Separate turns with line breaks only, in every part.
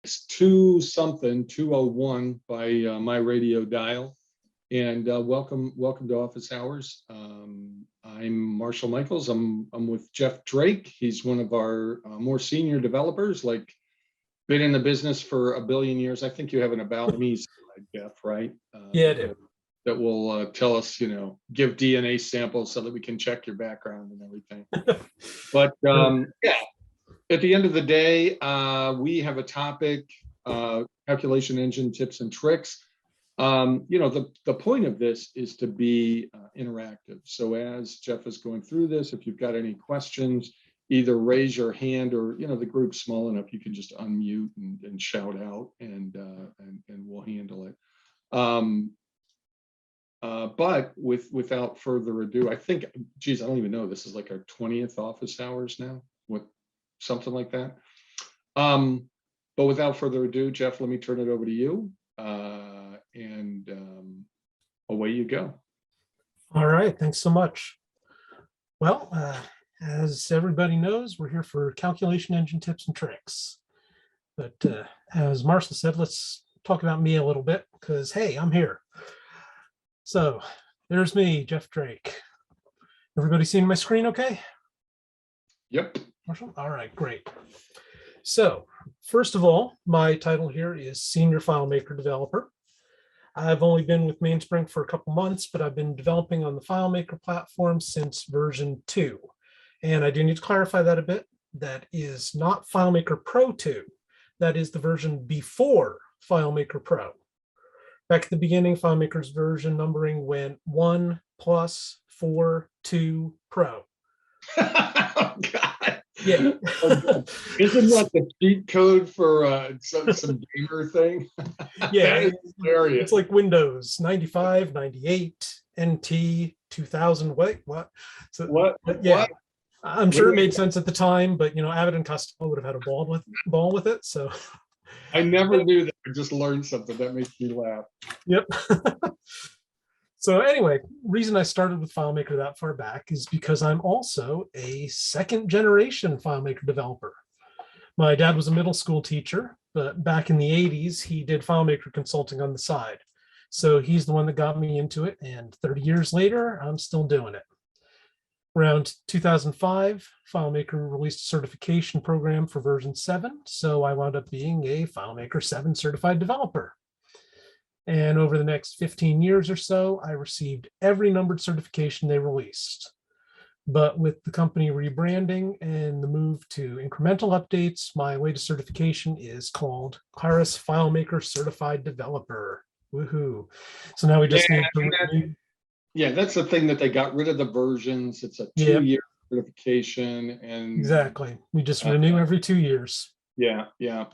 It's 201 by my radio dial. And welcome to Office Hours. I'm Marshall Michaels. I'm with Jeff Drake. He's one of our more senior developers, like been in the business for a billion years. I think you have an about me slide, Jeff, right?
Yeah, I do.
That will tell us, give DNA samples so that we can check your background and everything. But yeah, at the end of the day, we have a topic, calculation engine tips and tricks. The point of this is to be interactive. So as Jeff is going through this, if you've got any questions, either raise your hand or, the group's small enough, you can just unmute and shout out and we'll handle it. But without further ado, I think, geez, I don't even know, this is like our 20th Office Hours now, something like that. But without further ado, Jeff, let me turn it over to you. And away you go.
All right, thanks so much. Well, as everybody knows, we're here for calculation engine tips and tricks. But as Marshall said, let's talk about me a little bit because, hey, I'm here. So there's me, Jeff Drake. Everybody seeing my screen okay?
Yep.
Marshall? All right, great. So first of all, my title here is Senior FileMaker Developer. I've only been with Mainspring for a couple months, but I've been developing on the FileMaker platform since version 2. And I do need to clarify that a bit. That is not FileMaker Pro 2. That is the version before FileMaker Pro. Back at the beginning, FileMaker's version numbering went 1 plus 4 2 Pro.
Oh, God.
Yeah.
Isn't that the cheat code for some gamer thing?
Yeah, it's like Windows 95, 98, NT, 2000. Wait, what? So,
what?
Yeah,
what?
I'm sure it made sense at the time, but Avid and Costello would have had a ball with it. So
I never knew that. I just learned something that makes me laugh.
Yep. So anyway, reason I started with FileMaker that far back is because I'm also a second generation FileMaker developer. My dad was a middle school teacher, but back in the 80s, he did FileMaker consulting on the side. So he's the one that got me into it. And 30 years later, I'm still doing it. Around 2005, FileMaker released a certification program for version 7. So I wound up being a FileMaker 7 certified developer. And over the next 15 years or so, I received every numbered certification they released. But with the company rebranding and the move to incremental updates, my latest certification is called Claris FileMaker Certified Developer. Woohoo. So now we just need to renew.
Yeah, that's the thing, that they got rid of the versions. It's a 2-year certification. And
exactly. We just renew every 2 years.
Yeah. There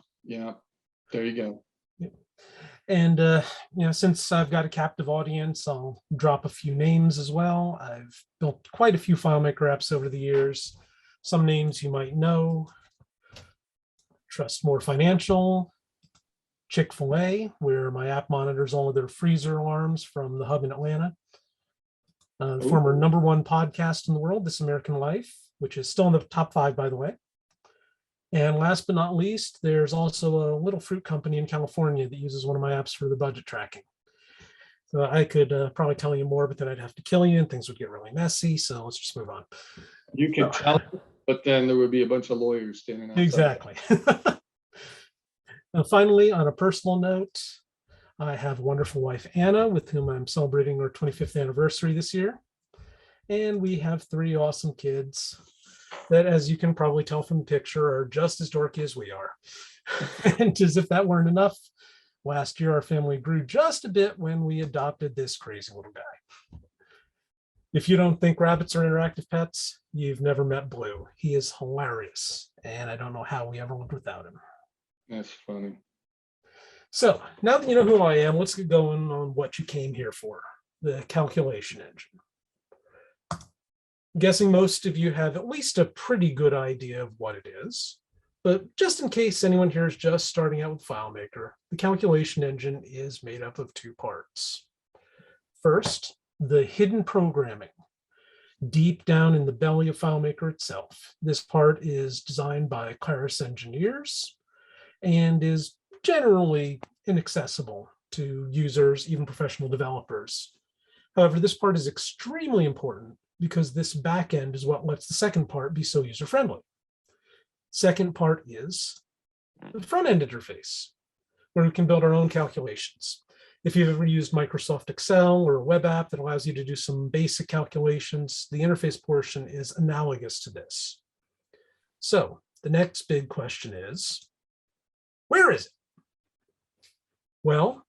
you go.
And, since I've got a captive audience, I'll drop a few names as well. I've built quite a few FileMaker apps over the years. Some names you might know: Trustmore Financial, Chick-fil-A, where my app monitors all of their freezer alarms from the hub in Atlanta. The former #1 podcast in the world, This American Life, which is still in the top 5, by the way. And last but not least, there's also a little fruit company in California that uses one of my apps for the budget tracking. So I could probably tell you more, but then I'd have to kill you and things would get really messy. So let's just move on.
You can tell, but then there would be a bunch of lawyers standing outside.
Exactly. Finally, on a personal note, I have a wonderful wife, Anna, with whom I'm celebrating our 25th anniversary this year. And we have 3 awesome kids that, as you can probably tell from the picture, are just as dorky as we are. And as if that weren't enough, last year our family grew just a bit when we adopted this crazy little guy. If you don't think rabbits are interactive pets, you've never met Blue. He is hilarious, and I don't know how we ever lived without him.
That's funny.
So now that you know who I am, let's get going on what you came here for, the calculation engine. I'm guessing most of you have at least a pretty good idea of what it is, but just in case anyone here is just starting out with FileMaker, the calculation engine is made up of 2 parts. First, the hidden programming. Deep down in the belly of FileMaker itself. This part is designed by Claris engineers and is generally inaccessible to users, even professional developers. However, this part is extremely important because this back end is what lets the second part be so user-friendly. Second part is the front-end interface, where we can build our own calculations. If you've ever used Microsoft Excel or a web app that allows you to do some basic calculations, the interface portion is analogous to this. So the next big question is, where is it? Well,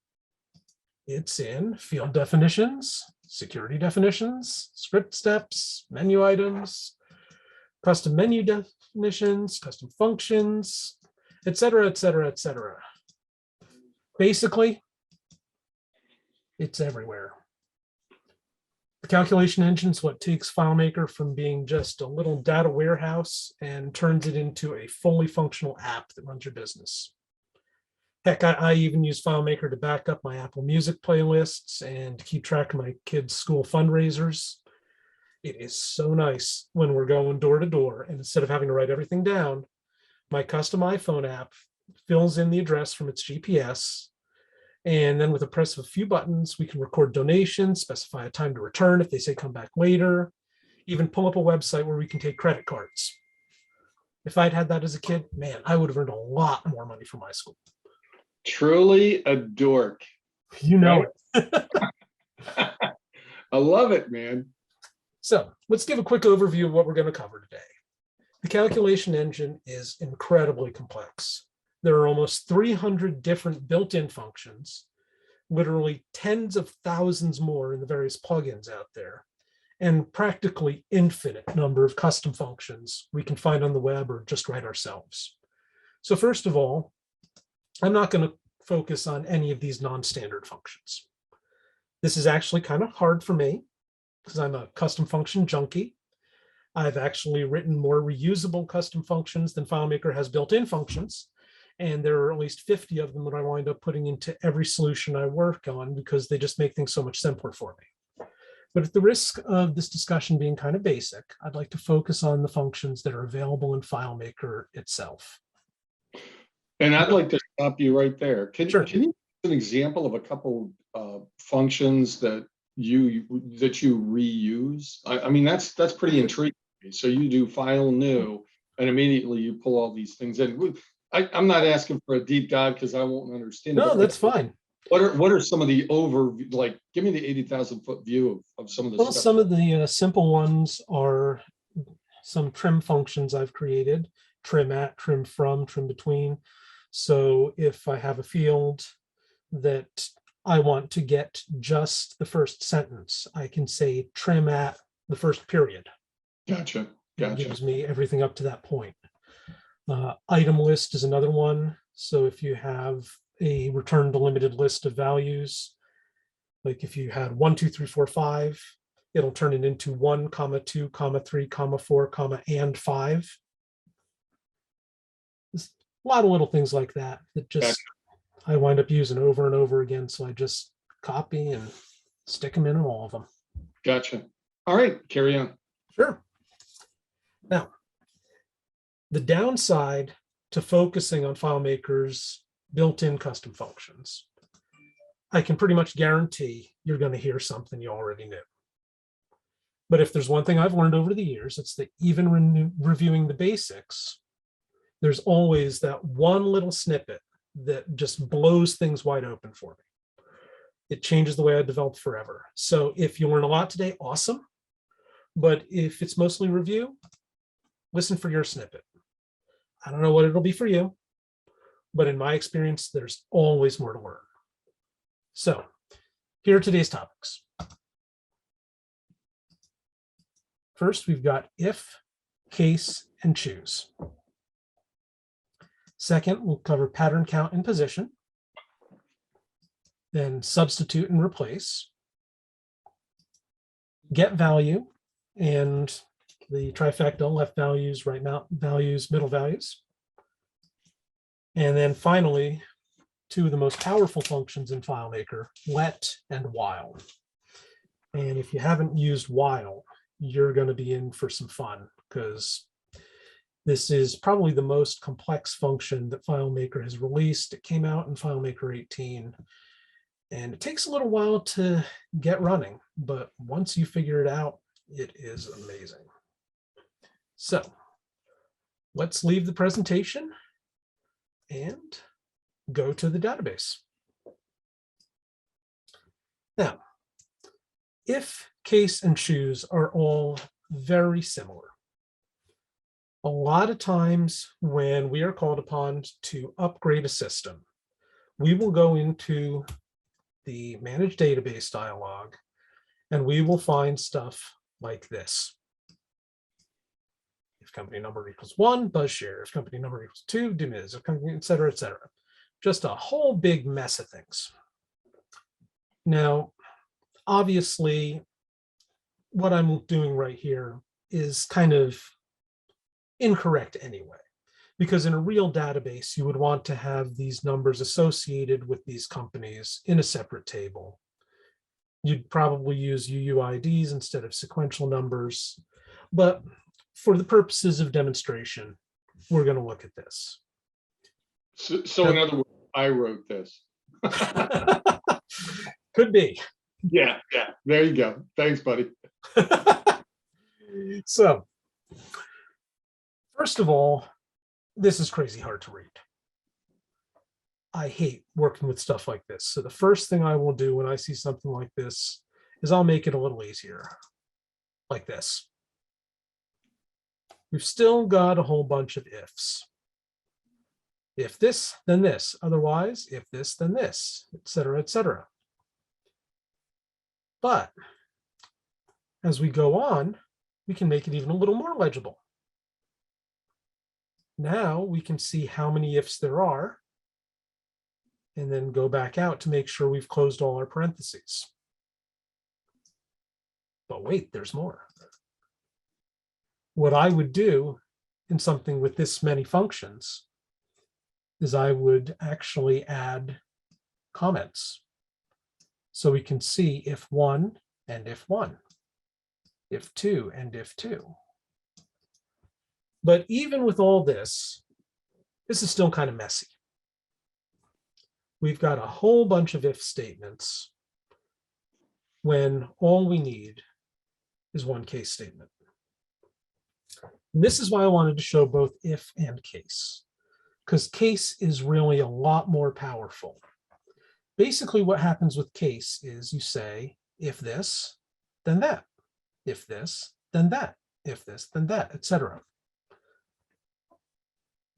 it's in field definitions, security definitions, script steps, menu items, custom menu definitions, custom functions, et cetera, et cetera, et cetera. Basically, it's everywhere. The calculation engine is what takes FileMaker from being just a little data warehouse and turns it into a fully functional app that runs your business. Heck, I even use FileMaker to back up my Apple Music playlists and to keep track of my kids' school fundraisers. It is so nice when we're going door to door, and instead of having to write everything down, my custom iPhone app fills in the address from its GPS. And then with a press of a few buttons, we can record donations, specify a time to return if they say come back later, even pull up a website where we can take credit cards. If I'd had that as a kid, man, I would have earned a lot more money for my school.
Truly a dork.
You know it.
I love it, man.
So let's give a quick overview of what we're going to cover today. The calculation engine is incredibly complex. There are almost 300 different built-in functions, literally tens of thousands more in the various plugins out there, and practically infinite number of custom functions we can find on the web or just write ourselves. So first of all, I'm not going to focus on any of these non-standard functions. This is actually kind of hard for me because I'm a custom function junkie. I've actually written more reusable custom functions than FileMaker has built-in functions. And there are at least 50 of them that I wind up putting into every solution I work on because they just make things so much simpler for me. But at the risk of this discussion being kind of basic, I'd like to focus on the functions that are available in FileMaker itself.
And I'd like to stop you right there.
Sure.
Can you give an example of a couple functions that you reuse? I mean, that's pretty intriguing. So you do file new, and immediately you pull all these things in. I'm not asking for a deep dive because I won't understand.
No, that's fine.
What are some of the like? Give me the 80,000 foot view of some of the.
Well, some of the simple ones are some trim functions I've created: trim at, trim from, trim between. So if I have a field that I want to get just the first sentence, I can say trim at the first period.
Gotcha.
It gives me everything up to that point. Item list is another one. So if you have a return delimited list of values, like if you had 1, 2, 3, 4, 5, it'll turn it into 1, 2, 3, 4, and 5. There's a lot of little things like that that just I wind up using over and over again. So I just copy and stick them in all of them.
Gotcha. All right, carry on.
Sure. Now, the downside to focusing on FileMaker's built-in custom functions, I can pretty much guarantee you're going to hear something you already knew. But if there's one thing I've learned over the years, it's that even reviewing the basics, there's always that one little snippet that just blows things wide open for me. It changes the way I develop forever. So if you learn a lot today, awesome. But if it's mostly review, listen for your snippet. I don't know what it'll be for you, but in my experience, there's always more to learn. So here are today's topics. First, we've got if, case, and choose. Second, we'll cover pattern count and position. Then substitute and replace. Get value and the trifecta, left values, right values, middle values. And then finally, two of the most powerful functions in FileMaker, let and while. And if you haven't used while, you're going to be in for some fun because This is probably the most complex function that FileMaker has released. It came out in FileMaker 18, and it takes a little while to get running, but once you figure it out, it is amazing. So let's leave the presentation and go to the database. Now, if, case, and choose are all very similar. A lot of times when we are called upon to upgrade a system, we will go into the Manage Database dialog, and we will find stuff like this. If company number equals 1, BuzzShare. If company number equals 2, DMIZ, if company, et cetera, et cetera. Just a whole big mess of things. Now, obviously, what I'm doing right here is kind of incorrect anyway, because in a real database, you would want to have these numbers associated with these companies in a separate table. You'd probably use UUIDs instead of sequential numbers, but for the purposes of demonstration, we're going to look at this.
So in other words, I wrote this.
Could be.
Yeah, there you go. Thanks, buddy.
So, first of all, this is crazy hard to read. I hate working with stuff like this. So the first thing I will do when I see something like this is I'll make it a little easier, like this. We've still got a whole bunch of ifs. If this, then this. Otherwise, if this, then this, et cetera, et cetera. But as we go on, we can make it even a little more legible. Now we can see how many ifs there are, and then go back out to make sure we've closed all our parentheses. But wait, there's more. What I would do in something with this many functions is I would actually add comments. So we can see if 1 and if 1, if 2 and if 2. But even with all this, this is still kind of messy. We've got a whole bunch of if statements when all we need is one case statement. And this is why I wanted to show both if and case, because case is really a lot more powerful. Basically, what happens with case is you say, if this, then that. If this, then that. If this, then that, etc.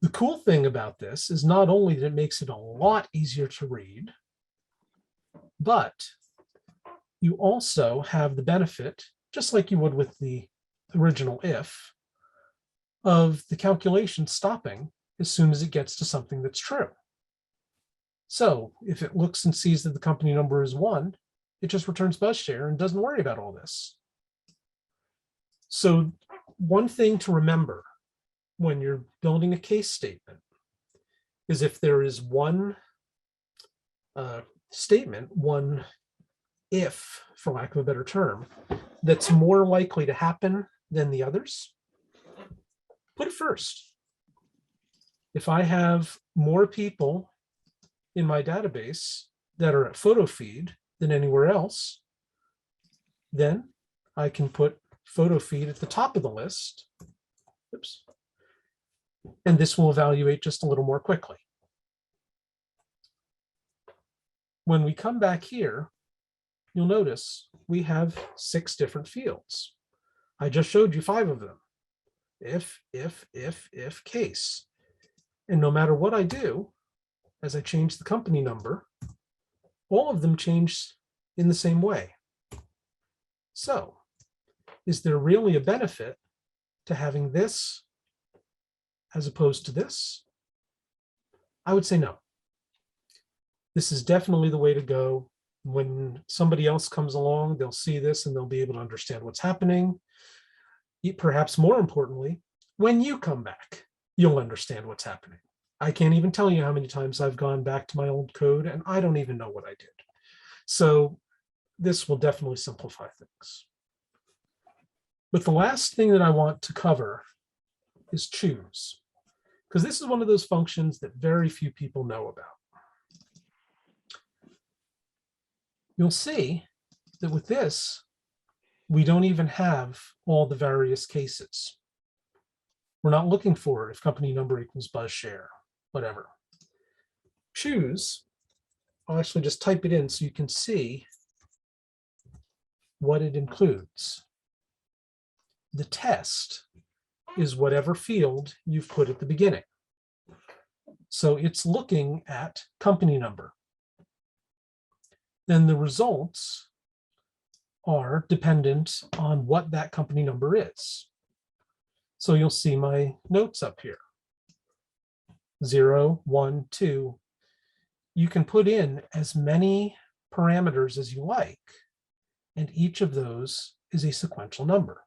The cool thing about this is not only that it makes it a lot easier to read, but you also have the benefit, just like you would with the original if, of the calculation stopping as soon as it gets to something that's true. So if it looks and sees that the company number is 1, it just returns BuzzShare and doesn't worry about all this. So one thing to remember when you're building a case statement is if there is one statement, one if, for lack of a better term, that's more likely to happen than the others, put it first. If I have more people in my database that are at photo feed than anywhere else, then I can put photo feed at the top of the list. Oops. And this will evaluate just a little more quickly. When we come back here, you'll notice we have 6 different fields. I just showed you 5 of them. If, case. And no matter what I do, as I change the company number, all of them change in the same way. So, is there really a benefit to having this as opposed to this? I would say no. This is definitely the way to go. When somebody else comes along, they'll see this and they'll be able to understand what's happening. Perhaps more importantly, when you come back, you'll understand what's happening. I can't even tell you how many times I've gone back to my old code and I don't even know what I did. So this will definitely simplify things. But the last thing that I want to cover is choose, because this is one of those functions that very few people know about. You'll see that with this, we don't even have all the various cases. We're not looking for if company number equals buzz share, whatever. Choose, I'll actually just type it in so you can see what it includes. The test is whatever field you've put at the beginning. So it's looking at company number. Then the results are dependent on what that company number is. So you'll see my notes up here. 0, 1, 2. You can put in as many parameters as you like, and each of those is a sequential number.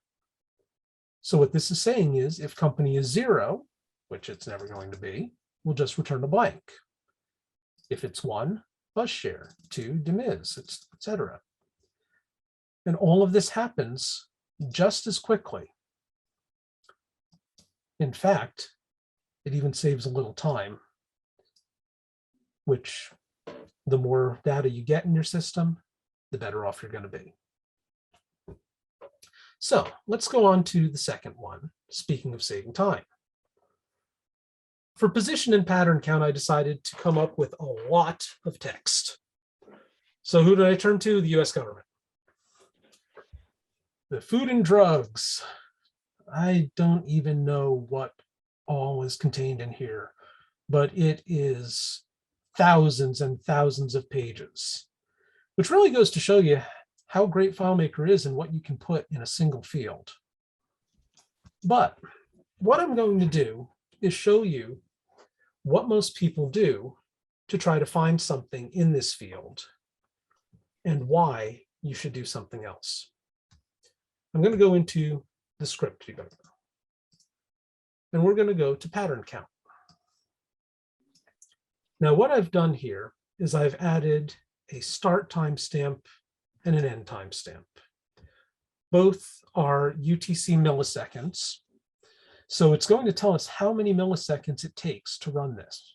So what this is saying is if company is 0, which it's never going to be, we'll just return a blank. If it's 1, buzz share, 2, DMIS, etc. And all of this happens just as quickly. In fact, it even saves a little time, which the more data you get in your system, the better off you're going to be. So let's go on to the second one, speaking of saving time. For position and pattern count, I decided to come up with a lot of text. So who did I turn to? The US government. The food and drugs. I don't even know what all is contained in here, but it is thousands and thousands of pages, which really goes to show you how great FileMaker is and what you can put in a single field. But what I'm going to do is show you what most people do to try to find something in this field and why you should do something else. I'm going to go into the script debugger, and we're going to go to pattern count. Now, what I've done here is I've added a start timestamp and an end timestamp. Both are UTC milliseconds. So it's going to tell us how many milliseconds it takes to run this.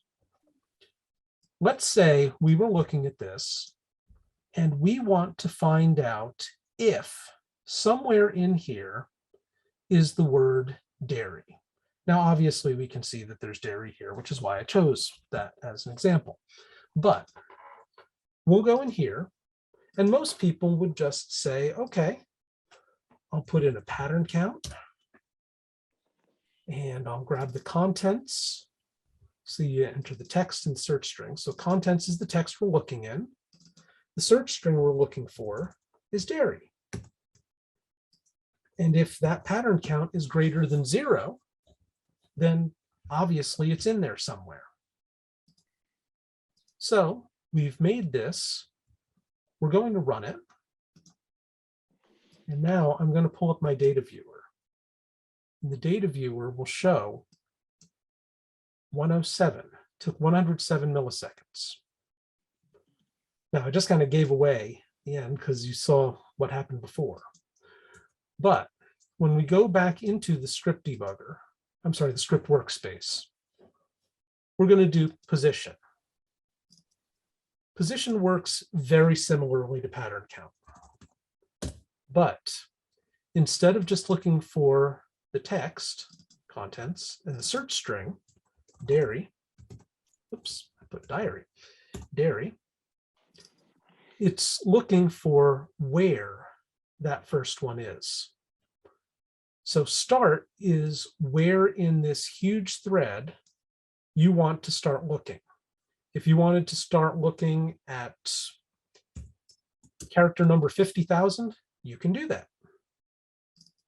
Let's say we were looking at this and we want to find out if somewhere in here is the word dairy. Now, obviously, we can see that there's dairy here, which is why I chose that as an example. But we'll go in here, and most people would just say, okay, I'll put in a pattern count, and I'll grab the contents. So you enter the text and search string. So contents is the text we're looking in. The search string we're looking for is dairy. And if that pattern count is greater than 0, then obviously it's in there somewhere. So we've made this. We're going to run it. And now I'm going to pull up my data viewer. And the data viewer will show 107, took 107 milliseconds. Now I just kind of gave away the end because you saw what happened before. But when we go back into the script debugger, I'm sorry, the script workspace, we're going to do position. Position works very similarly to pattern count. But instead of just looking for the text, contents, and the search string, dairy, oops, I put diary, dairy, it's looking for where that first one is. So start is where in this huge thread you want to start looking. If you wanted to start looking at character number 50,000, you can do that.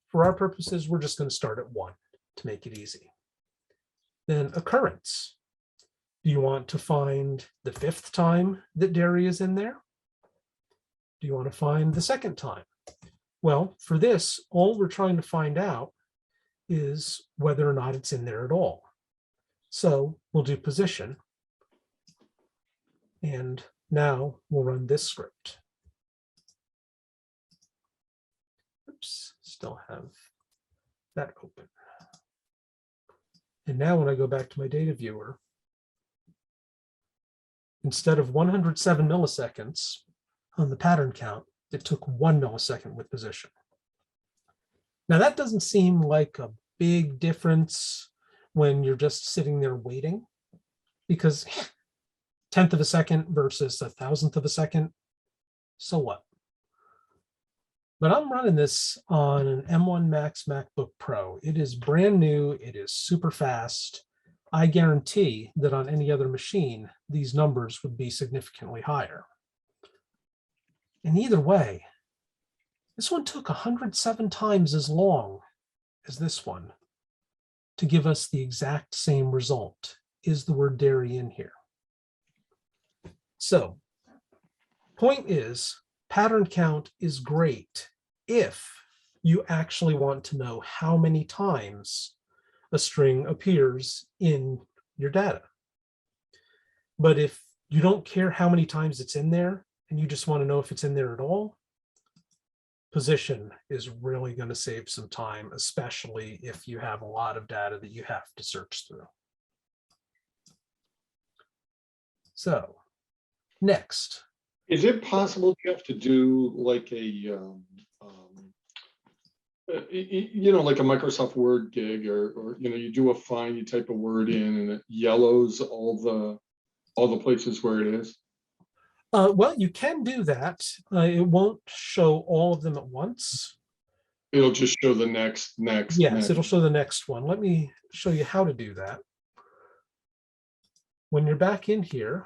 For our purposes, we're just going to start at 1 to make it easy. Then occurrence. Do you want to find the 5th time that dairy is in there? Do you want to find the 2nd time? Well, for this, all we're trying to find out is whether or not it's in there at all. So we'll do position. And now we'll run this script. Oops, still have that open. And now when I go back to my data viewer, instead of 107 milliseconds on the pattern count, it took 1 millisecond with position. Now that doesn't seem like a big difference when you're just sitting there waiting, because 1/10 of a second versus 1,000th of a second, so what? But I'm running this on an M1 Max MacBook Pro. It is brand new, it is super fast. I guarantee that on any other machine, these numbers would be significantly higher. And either way, this one took 107 times as long as this one to give us the exact same result. Is the word dairy in here? So, point is, pattern count is great if you actually want to know how many times a string appears in your data. But if you don't care how many times it's in there and you just want to know if it's in there at all, position is really going to save some time, especially if you have a lot of data that you have to search through. So next.
Is it possible, Jeff, to do like a, like a Microsoft Word gig, or you do a find, you type a word in, and it yellows all the places where it is?
Well, you can do that. It won't show all of them at once.
It'll just show the next.
Yes, it'll show the next one. Let me show you how to do that. When you're back in here,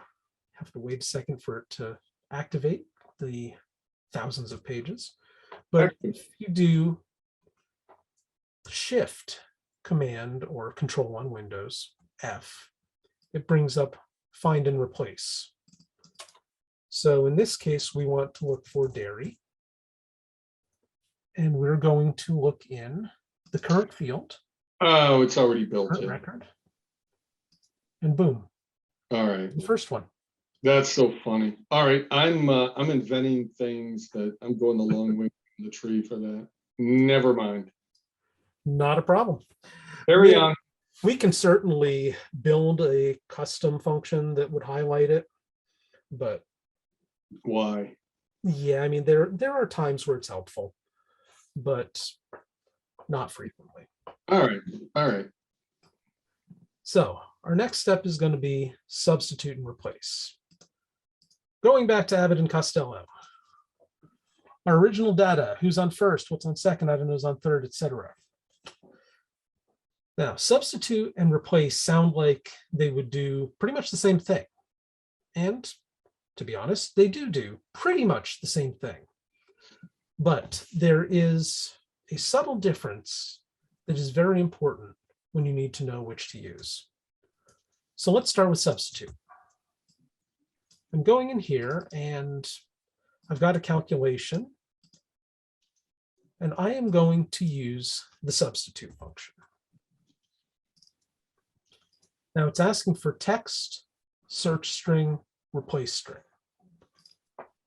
you have to wait a second for it to activate the thousands of pages. But if you do Shift Command or Control on Windows F, it brings up Find and Replace. So in this case, we want to look for dairy. And we're going to look in the current field.
Oh, it's already built
Current
in.
record. And boom.
All right.
The first one.
That's so funny. All right. I'm inventing things that I'm going the long way from the tree for that. Never mind.
Not a problem.
Carry on.
We can certainly build a custom function that would highlight it, but
why?
Yeah, I mean, there are times where it's helpful, but not frequently.
All right.
So our next step is going to be substitute and replace. Going back to Abbott and Costello. Our original data, who's on first, what's on second, I don't know who's on third, etc. Now, substitute and replace sound like they would do pretty much the same thing. And to be honest, they do pretty much the same thing. But there is a subtle difference that is very important when you need to know which to use. So let's start with substitute. I'm going in here and I've got a calculation, and I am going to use the substitute function. Now it's asking for text, search string, replace string.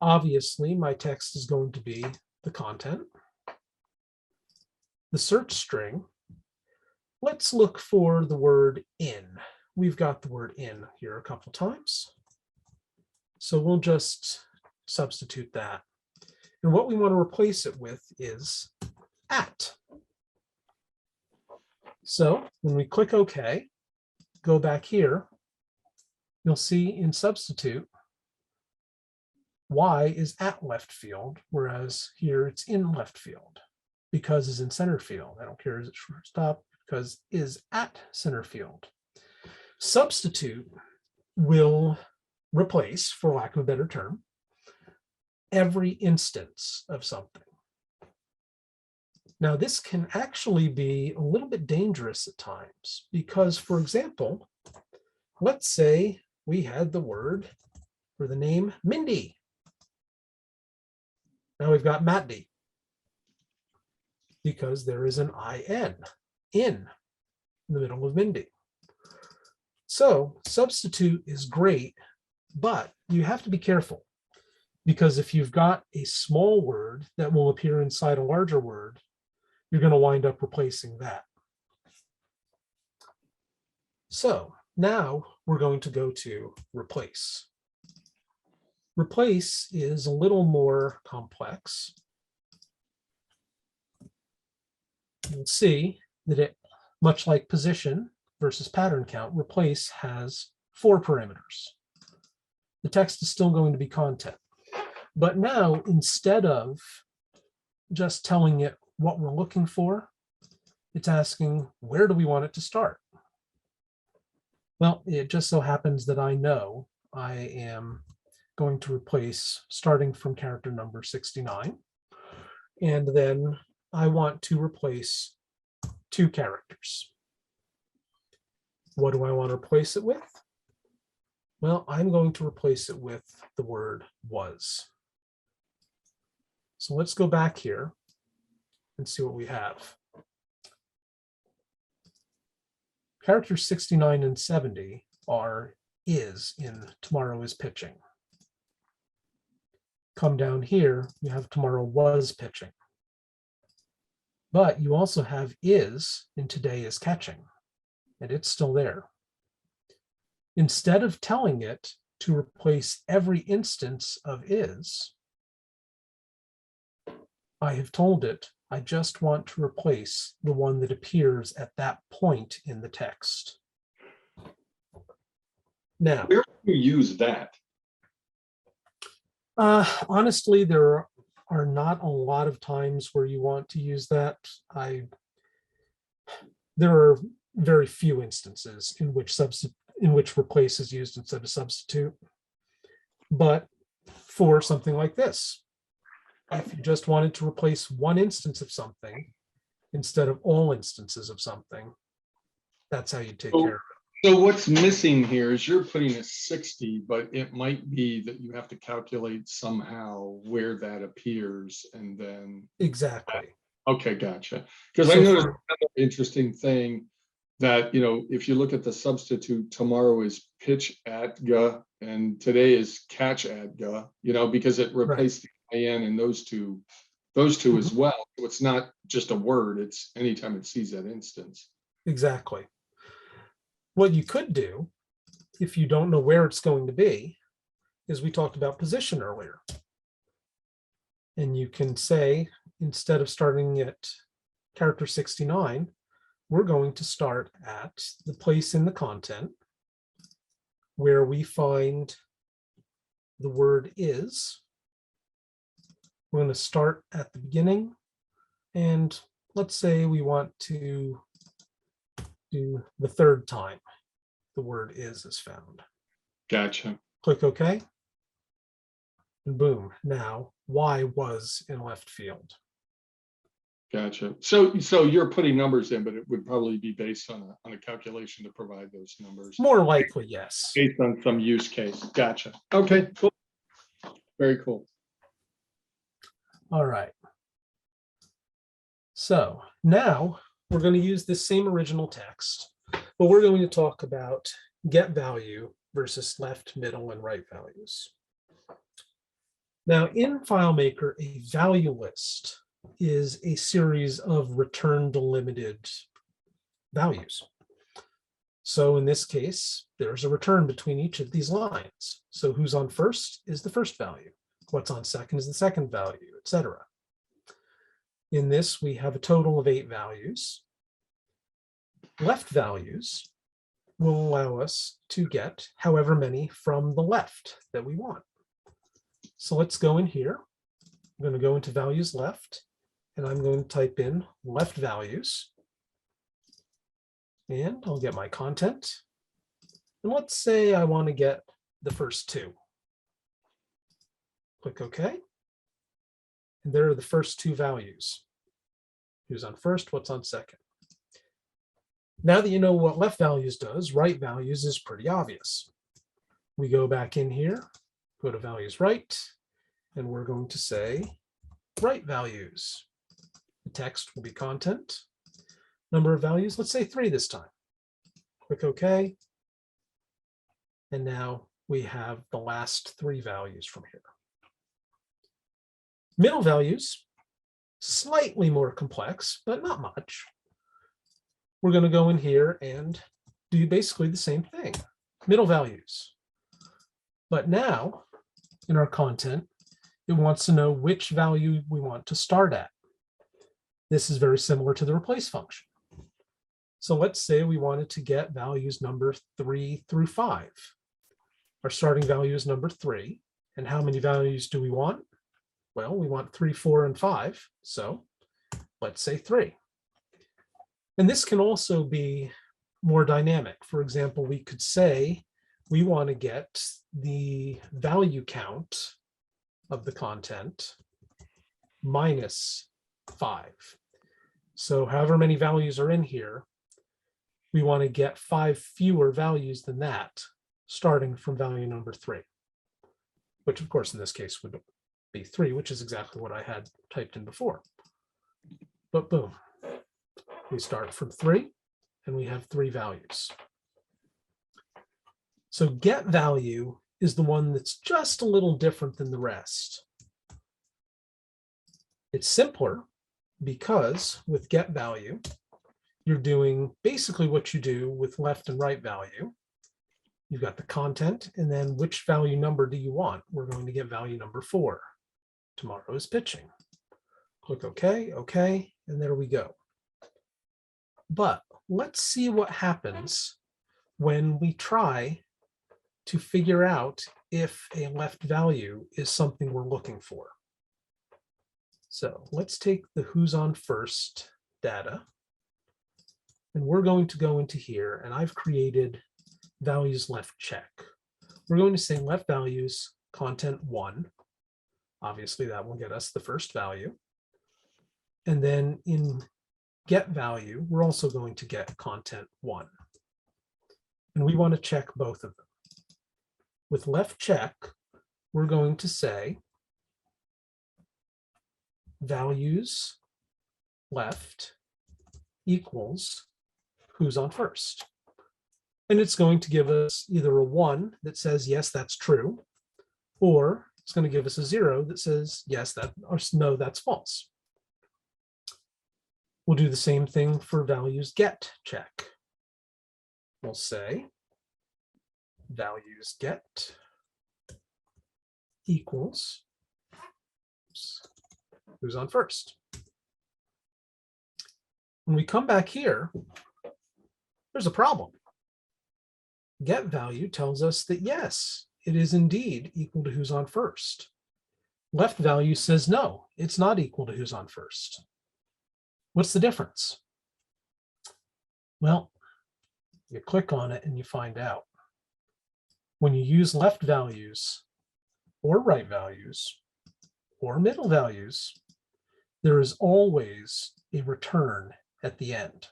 Obviously, my text is going to be the content. The search string, let's look for the word in. We've got the word in here a couple times. So we'll just substitute that. And what we want to replace it with is at. So when we click OK, go back here, you'll see in substitute, Y is at left field, whereas here it's in left field. Because is in center field. I don't care, is it shortstop, because is at center field. Substitute will replace, for lack of a better term, every instance of something. Now, this can actually be a little bit dangerous at times because, for example, let's say we had the word for the name Mindy. Now we've got Matty because there is an in the middle of Mindy. So substitute is great, but you have to be careful because if you've got a small word that will appear inside a larger word, you're going to wind up replacing that. So now we're going to go to replace. Replace is a little more complex. You'll see that it, much like position versus pattern count, replace has 4 parameters. The text is still going to be content. But now, instead of just telling it what we're looking for, it's asking, where do we want it to start? Well, it just so happens that I know I am going to replace starting from character number 69. And then I want to replace 2 characters. What do I want to replace it with? Well, I'm going to replace it with the word was. So let's go back here and see what we have. Characters 69 and 70 are is in tomorrow is pitching. Come down here, you have tomorrow was pitching. But you also have is in today is catching, and it's still there. Instead of telling it to replace every instance of is, I have told it I just want to replace the one that appears at that point in the text. Now,
Where do you use that?
honestly, there are not a lot of times where you want to use that. There are very few instances in which replace is used instead of substitute. But for something like this, if you just wanted to replace one instance of something instead of all instances of something, that's how you take care of it.
So what's missing here is you're putting a 60, but it might be that you have to calculate somehow where that appears and then.
Exactly.
Okay, gotcha. Because I
So
noticed another interesting thing that, if you look at the substitute, tomorrow is pitch at ga and today is catch at ga, because it replaced the IN and those two as well. So it's not just a word, it's anytime it sees that instance.
Exactly. What you could do, if you don't know where it's going to be, is we talked about position earlier. And you can say, instead of starting at character 69, we're going to start at the place in the content where we find the word is. We're going to start at the beginning. And let's say we want to do the 3rd time the word is found.
Gotcha.
Click OK. And boom, now Y was in left field.
Gotcha. So you're putting numbers in, but it would probably be based on a calculation to provide those numbers.
More likely, yes.
Based on some use case. Gotcha. Okay, cool. Very cool.
All right. So now we're going to use this same original text, but we're going to talk about get value versus left, middle, and right values. Now in FileMaker, a value list is a series of return delimited values. So in this case, there's a return between each of these lines. So who's on first is the first value. What's on second is the second value, etc. In this, we have a total of 8 values. Left values will allow us to get however many from the left that we want. So let's go in here. I'm going to go into values left, and I'm going to type in left values. And I'll get my content. And let's say I want to get the first 2. Click OK. And there are the first 2 values. Who's on first, what's on second. Now that you know what left values does, right values is pretty obvious. We go back in here, go to values right, and we're going to say right values. The text will be content. Number of values, let's say 3 this time. Click OK. And now we have the last 3 values from here. Middle values, slightly more complex, but not much. We're going to go in here and do basically the same thing, middle values. But now in our content, it wants to know which value we want to start at. This is very similar to the replace function. So let's say we wanted to get values number 3 through 5. Our starting value is number 3. And how many values do we want? Well, we want 3, 4, and 5. So let's say 3. And this can also be more dynamic. For example, we could say we want to get the value count of the content minus 5. So however many values are in here, we want to get 5 fewer values than that, starting from value number 3, which of course in this case would be 3, which is exactly what I had typed in before. But boom, we start from 3 and we have 3 values. So get value is the one that's just a little different than the rest. It's simpler because with get value, you're doing basically what you do with left and right value. You've got the content, and then which value number do you want? We're going to get value number 4. Tomorrow is pitching. Click OK, OK, and there we go. But let's see what happens when we try to figure out if a left value is something we're looking for. So let's take the who's on first data. And we're going to go into here, and I've created values left check. We're going to say left values content 1. Obviously, that will get us the first value. And then in get value, we're also going to get content 1. And we want to check both of them. With left check, we're going to say values left equals who's on first. And it's going to give us either a 1 that says, yes, that's true, or it's going to give us a 0 that says, yes, that, or no, that's false. We'll do the same thing for values get check. We'll say values get equals who's on first. When we come back here, there's a problem. Get value tells us that yes, it is indeed equal to who's on first. Left value says no, it's not equal to who's on first. What's the difference? Well, you click on it and you find out. When you use left values or right values or middle values, there is always a return at the end.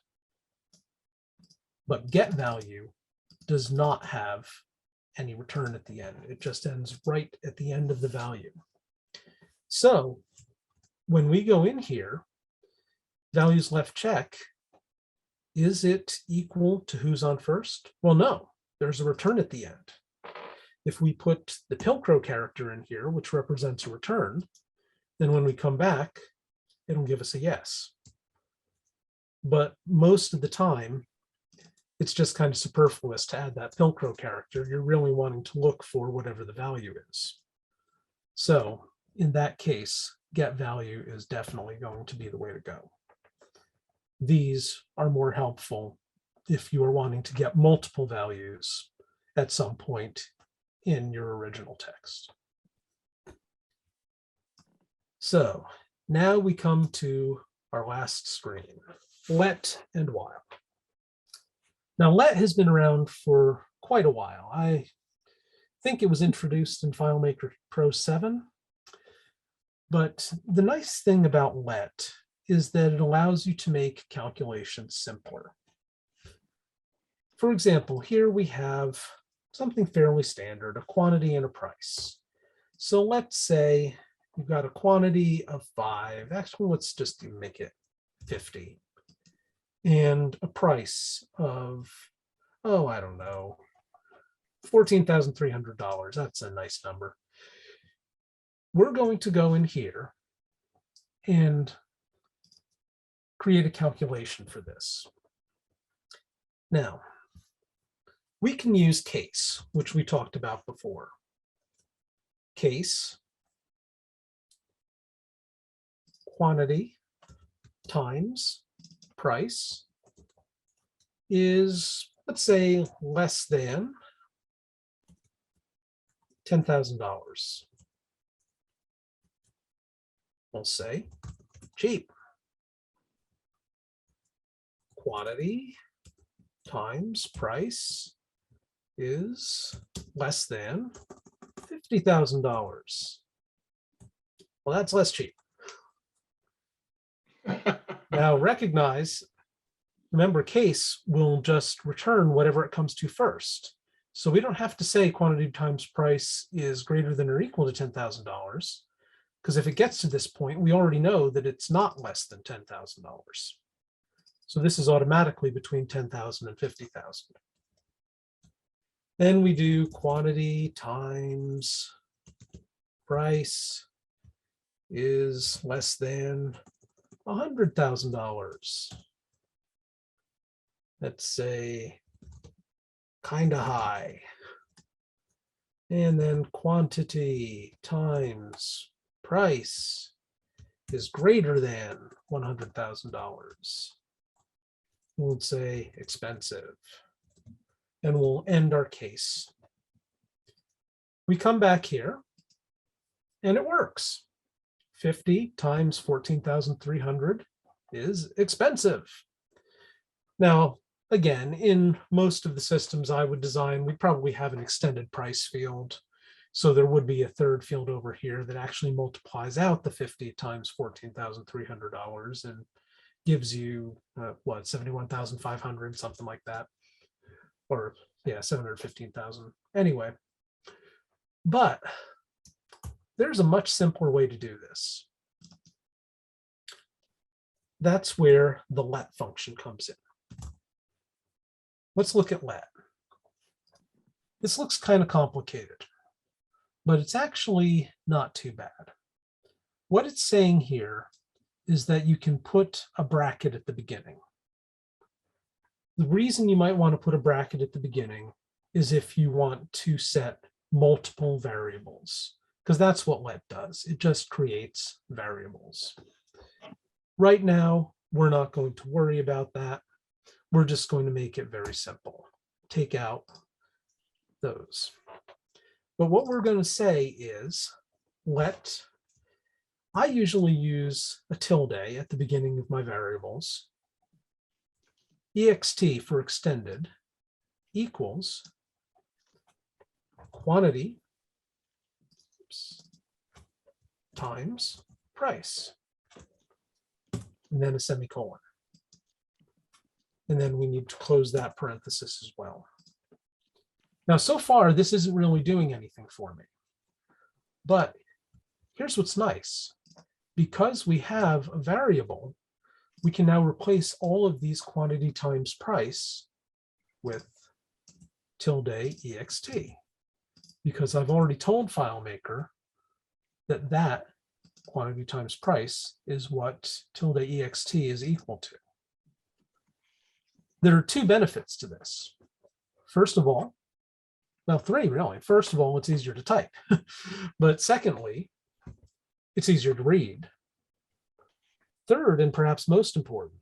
But get value does not have any return at the end. It just ends right at the end of the value. So when we go in here, values left check, is it equal to who's on first? Well, no, there's a return at the end. If we put the Pilcrow character in here, which represents a return, then when we come back, it'll give us a yes. But most of the time, it's just kind of superfluous to add that Pilcrow character. You're really wanting to look for whatever the value is. So in that case, get value is definitely going to be the way to go. These are more helpful if you are wanting to get multiple values at some point in your original text. So now we come to our last screen, let and while. Now, let has been around for quite a while. I think it was introduced in FileMaker Pro 7. But the nice thing about let is that it allows you to make calculations simpler. For example, here we have something fairly standard, a quantity and a price. So let's say you've got a quantity of 5. Actually, let's just make it 50. And a price of, oh, I don't know, $14,300. That's a nice number. We're going to go in here and create a calculation for this. Now, we can use case, which we talked about before. Case, quantity times price is, let's say, less than $10,000. We'll say cheap. Quantity times price is less than $50,000. Well, that's less cheap. Now recognize, remember, case will just return whatever it comes to first. So we don't have to say quantity times price is greater than or equal to $10,000, because if it gets to this point, we already know that it's not less than $10,000. So this is automatically between 10,000 and 50,000. Then we do quantity times price is less than $100,000. Let's say kind of high. And then quantity times price is greater than $100,000. We'll say expensive. And we'll end our case. We come back here and it works. 50 times 14,300 is expensive. Now, again, in most of the systems I would design, we'd probably have an extended price field. So there would be a third field over here that actually multiplies out the 50 times $14,300 and gives you what, 71,500, something like that. Or yeah, 715,000. Anyway, but there's a much simpler way to do this. That's where the let function comes in. Let's look at let. This looks kind of complicated, but it's actually not too bad. What it's saying here is that you can put a bracket at the beginning. The reason you might want to put a bracket at the beginning is if you want to set multiple variables, because that's what let does. It just creates variables. Right now, we're not going to worry about that. We're just going to make it very simple. Take out those. But what we're going to say is let, I usually use a tilde at the beginning of my variables. ext for extended equals quantity times price, and then a semicolon. And then we need to close that parenthesis as well. Now, so far, this isn't really doing anything for me. But here's what's nice. Because we have a variable, we can now replace all of these quantity times price with tilde ext, because I've already told FileMaker that that quantity times price is what tilde ext is equal to. There are two benefits to this. First of all, well, three really. First of all, it's easier to type. But secondly, it's easier to read. Third, and perhaps most important,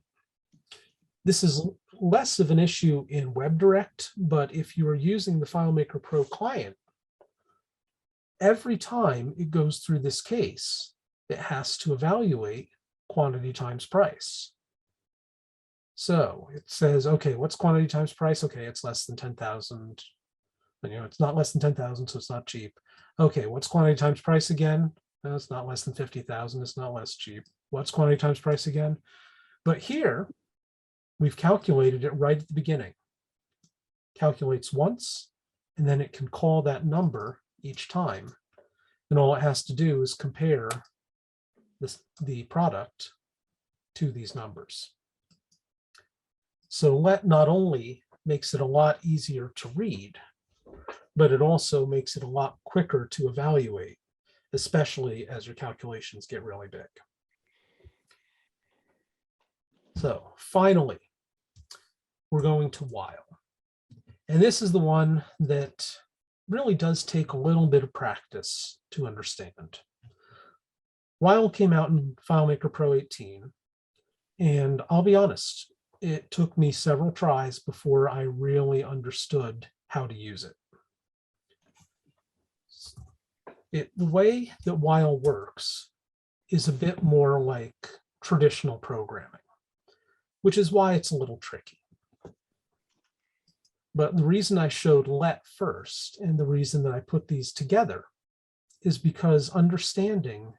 this is less of an issue in WebDirect, but if you are using the FileMaker Pro client, every time it goes through this case, it has to evaluate quantity times price. So it says, okay, what's quantity times price? Okay, it's less than 10,000. It's not less than 10,000, so it's not cheap. Okay, what's quantity times price again? No, it's not less than 50,000. It's not less cheap. What's quantity times price again? But here, we've calculated it right at the beginning. Calculates once, and then it can call that number each time. And all it has to do is compare the product to these numbers. So let not only makes it a lot easier to read, but it also makes it a lot quicker to evaluate, especially as your calculations get really big. So finally, we're going to while. And this is the one that really does take a little bit of practice to understand. While came out in FileMaker Pro 18, and I'll be honest, it took me several tries before I really understood how to use it. The way that while works is a bit more like traditional programming, which is why it's a little tricky. But the reason I showed let first, and the reason that I put these together, is because understanding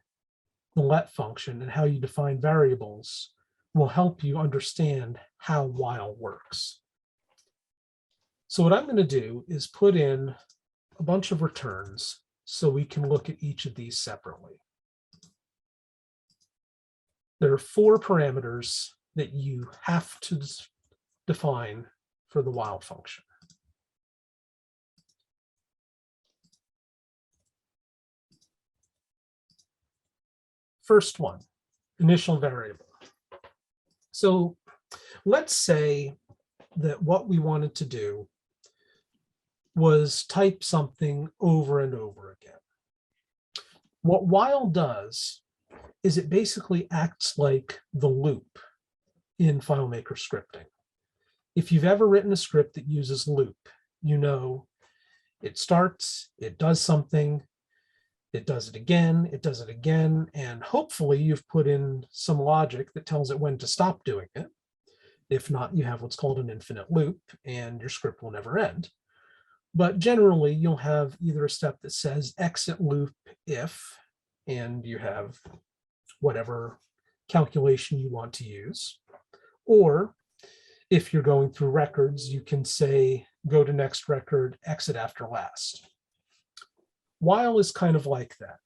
the let function and how you define variables will help you understand how while works. So what I'm going to do is put in a bunch of returns so we can look at each of these separately. There are 4 parameters that you have to define for the while function. First one, initial variable. So let's say that what we wanted to do was type something over and over again. What while does is it basically acts like the loop in FileMaker scripting. If you've ever written a script that uses loop, you know it starts, it does something, it does it again, and hopefully you've put in some logic that tells it when to stop doing it. If not, you have what's called an infinite loop, and your script will never end. But generally, you'll have either a step that says exit loop if, and you have whatever calculation you want to use. Or if you're going through records, you can say go to next record, exit after last. While is kind of like that.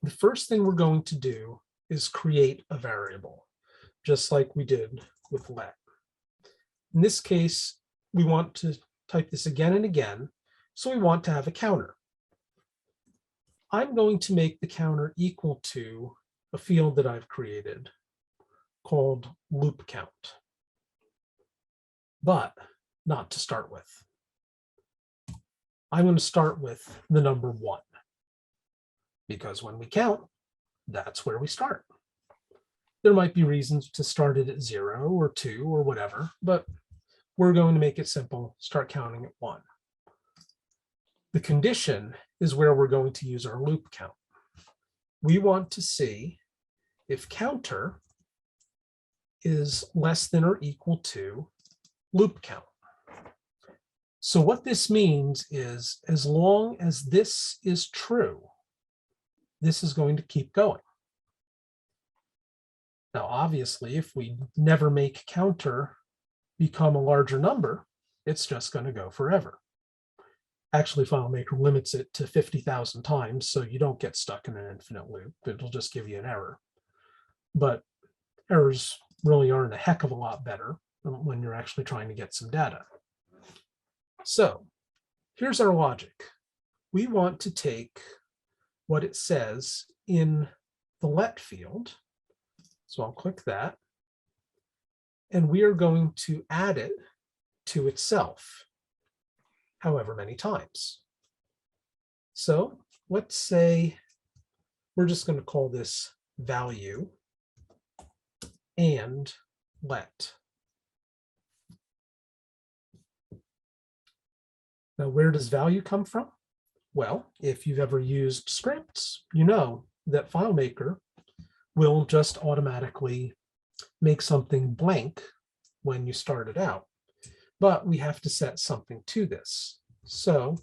The first thing we're going to do is create a variable, just like we did with let. In this case, we want to type this again and again, so we want to have a counter. I'm going to make the counter equal to a field that I've created called loop count, but not to start with. I'm going to start with the number 1, because when we count, that's where we start. There might be reasons to start it at 0 or 2 or whatever, but we're going to make it simple, start counting at 1. The condition is where we're going to use our loop count. We want to see if counter is less than or equal to loop count. So what this means is as long as this is true, this is going to keep going. Now, obviously, if we never make counter become a larger number, it's just going to go forever. Actually, FileMaker limits it to 50,000 times, so you don't get stuck in an infinite loop. It'll just give you an error. But errors really aren't a heck of a lot better when you're actually trying to get some data. So here's our logic. We want to take what it says in the let field. So I'll click that. And we are going to add it to itself, however many times. So let's say we're just going to call this value and let. Now, where does value come from? Well, if you've ever used scripts, you know that FileMaker will just automatically make something blank when you start it out. But we have to set something to this. So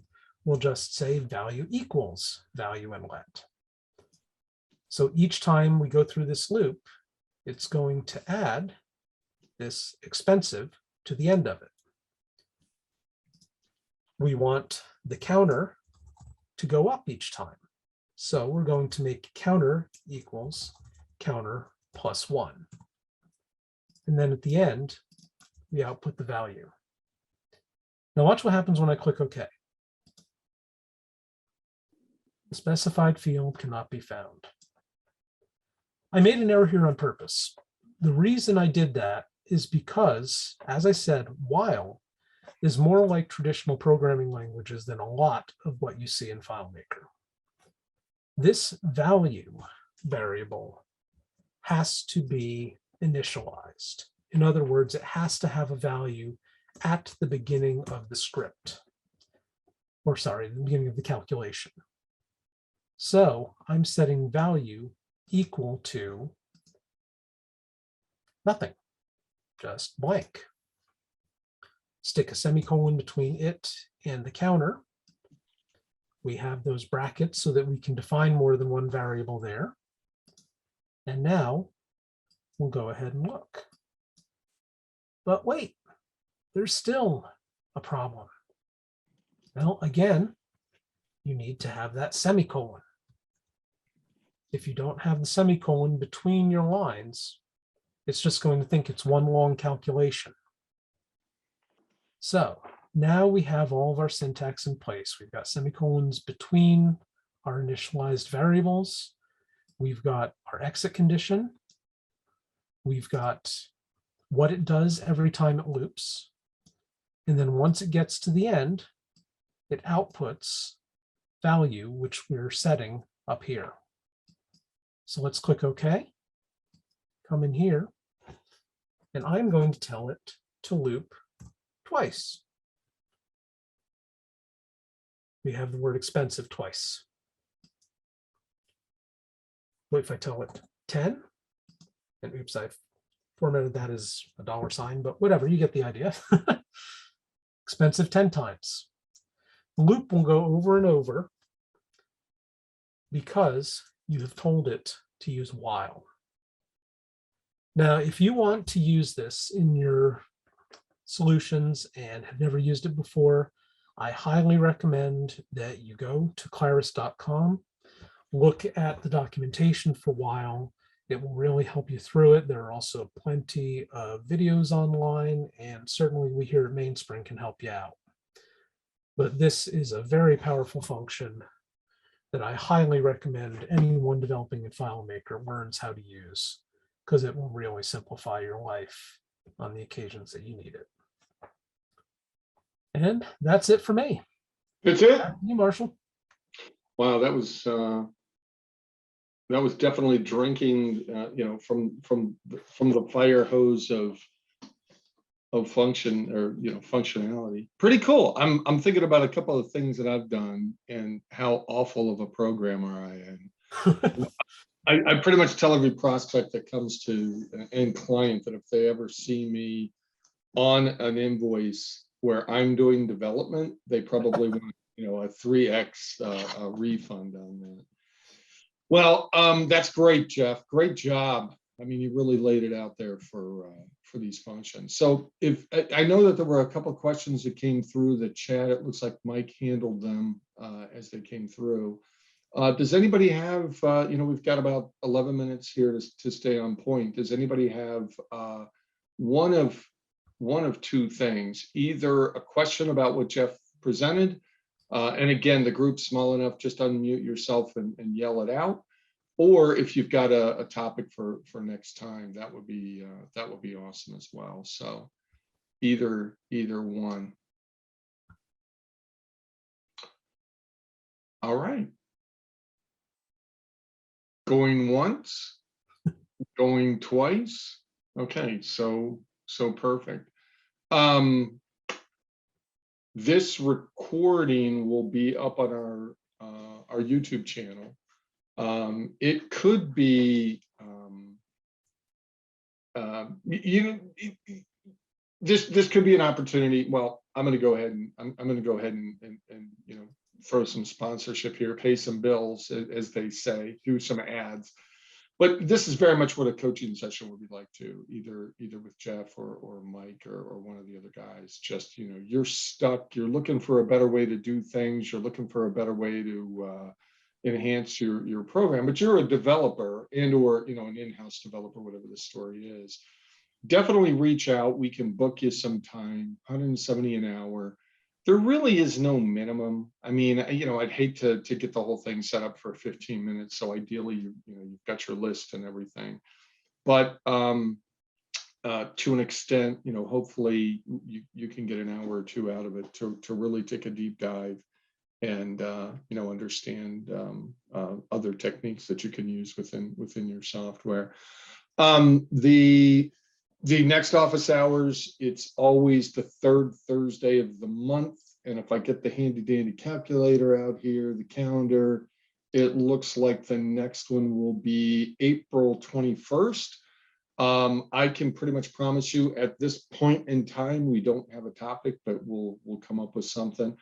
we'll just say value equals value and let. So each time we go through this loop, it's going to add this expensive to the end of it. We want the counter to go up each time. So we're going to make counter equals counter plus 1. And then at the end, we output the value. Now watch what happens when I click OK. The specified field cannot be found. I made an error here on purpose. The reason I did that is because, as I said, while is more like traditional programming languages than a lot of what you see in FileMaker. This value variable has to be initialized. In other words, it has to have a value at the beginning of the script, or sorry, the beginning of the calculation. So I'm setting value equal to nothing, just blank. Stick a semicolon between it and the counter. We have those brackets so that we can define more than one variable there. And now we'll go ahead and look. But wait, there's still a problem. Well, again, you need to have that semicolon. If you don't have the semicolon between your lines, it's just going to think it's one long calculation. So now we have all of our syntax in place. We've got semicolons between our initialized variables. We've got our exit condition. We've got what it does every time it loops. And then once it gets to the end, it outputs value, which we're setting up here. So let's click OK. Come in here, and I'm going to tell it to loop twice. We have the word expensive twice. What if I tell it 10? And oops, I've formatted that as a $sign, but whatever, you get the idea. Expensive 10 times. The loop will go over and over because you have told it to use while. Now, if you want to use this in your solutions and have never used it before, I highly recommend that you go to claris.com, look at the documentation for while. It will really help you through it. There are also plenty of videos online, and certainly we here at Mainspring can help you out. But this is a very powerful function that I highly recommend anyone developing in FileMaker learns how to use, because it will really simplify your life on the occasions that you need it. And that's it for me.
That's it.
Back to you, Marshall.
Wow, that was definitely drinking, from the fire hose of function, or functionality. Pretty cool. I'm thinking about a couple of things that I've done and how awful of a programmer I am. I pretty much tell every prospect that comes to and client that if they ever see me on an invoice where I'm doing development, they probably want a 3x refund on that. Well, that's great, Jeff. Great job. I mean, you really laid it out there for these functions. So if I know that there were a couple of questions that came through the chat, it looks like Mike handled them as they came through. Does anybody have, we've got about 11 minutes here to stay on point. Does anybody have one of two things, either a question about what Jeff presented, and again, the group's small enough, just unmute yourself and yell it out, or if you've got a topic for next time, that would be awesome as well. So either one. All right. Going once, going twice. Okay, so perfect. This recording will be up on our YouTube channel. It could be this could be an opportunity. Well, I'm going to go ahead and throw some sponsorship here, pay some bills, as they say, do some ads. But this is very much what a coaching session would be like too, either with Jeff or Mike or one of the other guys. Just, you're stuck, you're looking for a better way to do things, you're looking for a better way to enhance your program, but you're a developer or an in-house developer, whatever the story is. Definitely reach out. We can book you some time, 170 an hour. There really is no minimum. I mean, I'd hate to get the whole thing set up for 15 minutes. So ideally, you've got your list and everything. But to an extent, hopefully you can get an hour or two out of it to really take a deep dive and understand other techniques that you can use within your software. The next office hours, it's always the third Thursday of the month. And if I get the handy dandy calculator out here, the calendar, it looks like the next one will be April 21st. I can pretty much promise you at this point in time, we don't have a topic, but we'll come up with something.